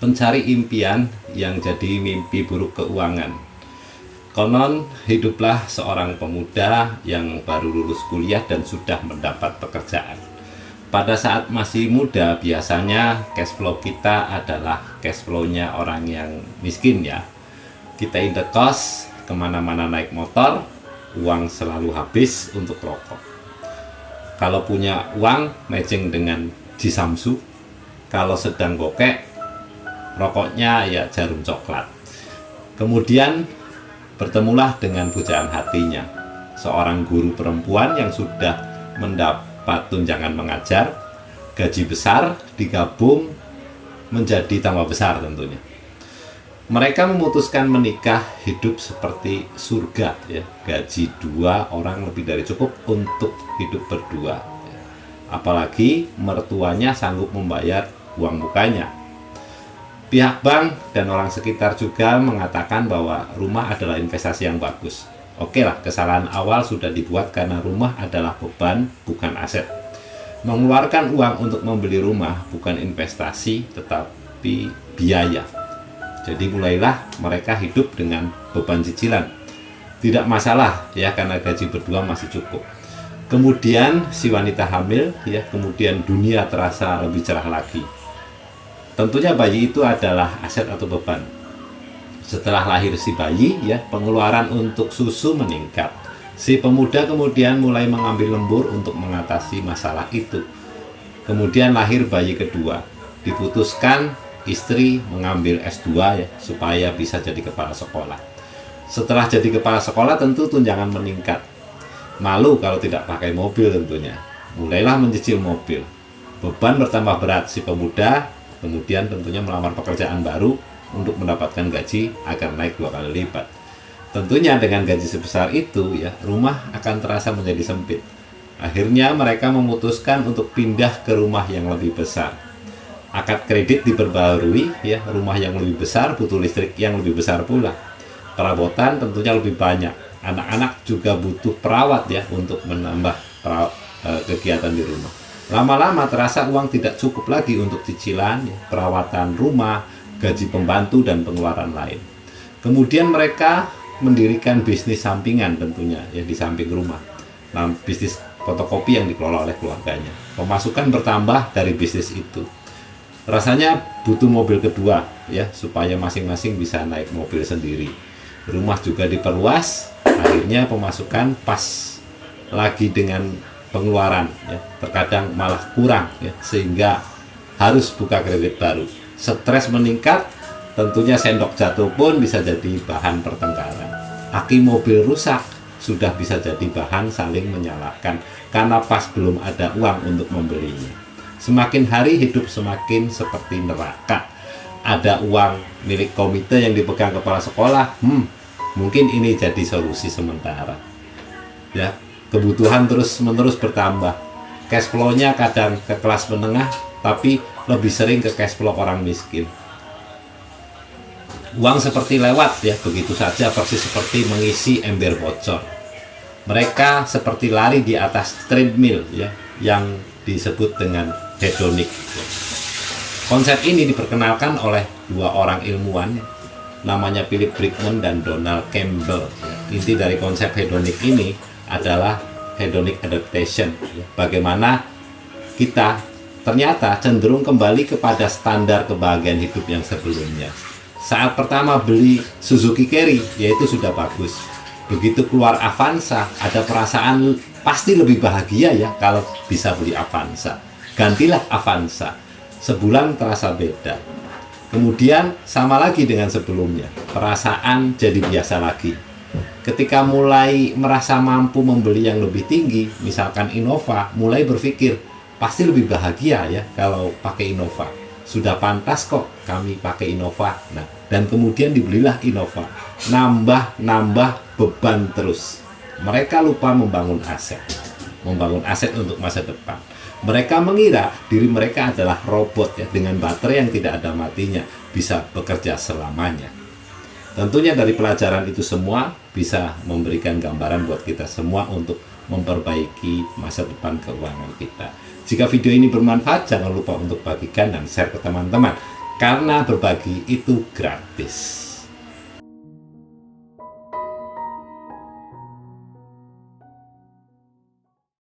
Pencari impian yang jadi mimpi buruk keuangan. Konon hiduplah seorang pemuda yang baru lulus kuliah dan sudah mendapat pekerjaan. Pada saat masih muda biasanya cash flow kita adalah cash flow-nya orang yang miskin ya. Kita indekos, kemana-mana naik motor, uang selalu habis untuk rokok. Kalau punya uang matching dengan Jisamsu, kalau sedang bokek rokoknya ya jarum coklat. Kemudian bertemulah dengan pujaan hatinya, seorang guru perempuan yang sudah mendapat tunjangan mengajar, gaji besar digabung menjadi tambah besar tentunya. Mereka memutuskan menikah, hidup seperti surga ya. Gaji 2 orang lebih dari cukup untuk hidup berdua. Apalagi mertuanya sanggup membayar uang mukanya. Pihak bank dan orang sekitar juga mengatakan bahwa rumah adalah investasi yang bagus. Oke lah, kesalahan awal sudah dibuat karena rumah adalah beban, bukan aset. Mengeluarkan uang untuk membeli rumah bukan investasi, tetapi biaya. Jadi mulailah mereka hidup dengan beban cicilan. Tidak masalah ya, karena gaji berdua masih cukup. Kemudian si wanita hamil ya, kemudian dunia terasa lebih cerah lagi. Tentunya bayi itu adalah aset atau beban. Setelah lahir si bayi ya, pengeluaran untuk susu meningkat. Si pemuda kemudian mulai mengambil lembur untuk mengatasi masalah itu. Kemudian lahir bayi kedua. Diputuskan istri mengambil S2 ya, supaya bisa jadi kepala sekolah. Setelah jadi kepala sekolah tentu tunjangan meningkat. Malu kalau tidak pakai mobil tentunya. Mulailah mencicil mobil. Beban bertambah berat. Si pemuda kemudian tentunya melamar pekerjaan baru untuk mendapatkan gaji agar naik 2 kali lipat. Tentunya dengan gaji sebesar itu ya, rumah akan terasa menjadi sempit. Akhirnya mereka memutuskan untuk pindah ke rumah yang lebih besar. Akad kredit diperbarui ya, rumah yang lebih besar butuh listrik yang lebih besar pula. Perabotan tentunya lebih banyak. Anak-anak juga butuh perawat ya untuk menambah kegiatan di rumah. Lama-lama terasa uang tidak cukup lagi untuk cicilan ya, perawatan rumah, gaji pembantu dan pengeluaran lain. Kemudian mereka mendirikan bisnis sampingan tentunya ya di samping rumah. Nah, bisnis fotokopi yang dikelola oleh keluarganya. Pemasukan bertambah dari bisnis itu. Rasanya butuh mobil kedua ya, supaya masing-masing bisa naik mobil sendiri. Rumah juga diperluas, akhirnya pemasukan pas lagi dengan pengeluaran ya, terkadang malah kurang ya, sehingga harus buka kredit baru. Stres meningkat, tentunya sendok jatuh pun bisa jadi bahan pertengkaran. Aki mobil rusak sudah bisa jadi bahan saling menyalahkan karena pas belum ada uang untuk membelinya. Semakin hari hidup semakin seperti neraka. Ada uang milik komite yang dipegang kepala sekolah, mungkin ini jadi solusi sementara. Ya, kebutuhan terus-menerus bertambah. Cash flow-nya kadang ke kelas menengah, tapi lebih sering ke cash flow orang miskin. Uang seperti lewat ya, begitu saja, persis seperti mengisi ember bocor. Mereka seperti lari di atas treadmill ya, yang disebut dengan hedonic. Konsep ini diperkenalkan oleh 2 orang ilmuwan, namanya Philip Brickman dan Donald Campbell. Inti dari konsep hedonic ini adalah hedonic adaptation. Bagaimana kita ternyata cenderung kembali kepada standar kebahagiaan hidup yang sebelumnya. Saat pertama beli Suzuki Carry, yaitu sudah bagus. Begitu keluar Avanza, ada perasaan pasti lebih bahagia ya kalau bisa beli Avanza. Gantilah Avanza. Sebulan terasa beda. Kemudian sama lagi dengan sebelumnya. Perasaan jadi biasa lagi. Ketika mulai merasa mampu membeli yang lebih tinggi, misalkan Innova, mulai berpikir pasti lebih bahagia ya kalau pakai Innova. Sudah pantas kok kami pakai Innova. Nah, dan kemudian dibelilah Innova. Nambah beban terus. Mereka lupa membangun aset untuk masa depan. Mereka mengira diri mereka adalah robot ya, dengan baterai yang tidak ada matinya, bisa bekerja selamanya. Tentunya dari pelajaran itu semua bisa memberikan gambaran buat kita semua untuk memperbaiki masa depan keuangan kita. Jika video ini bermanfaat, jangan lupa untuk bagikan dan share ke teman-teman. karena berbagi itu gratis.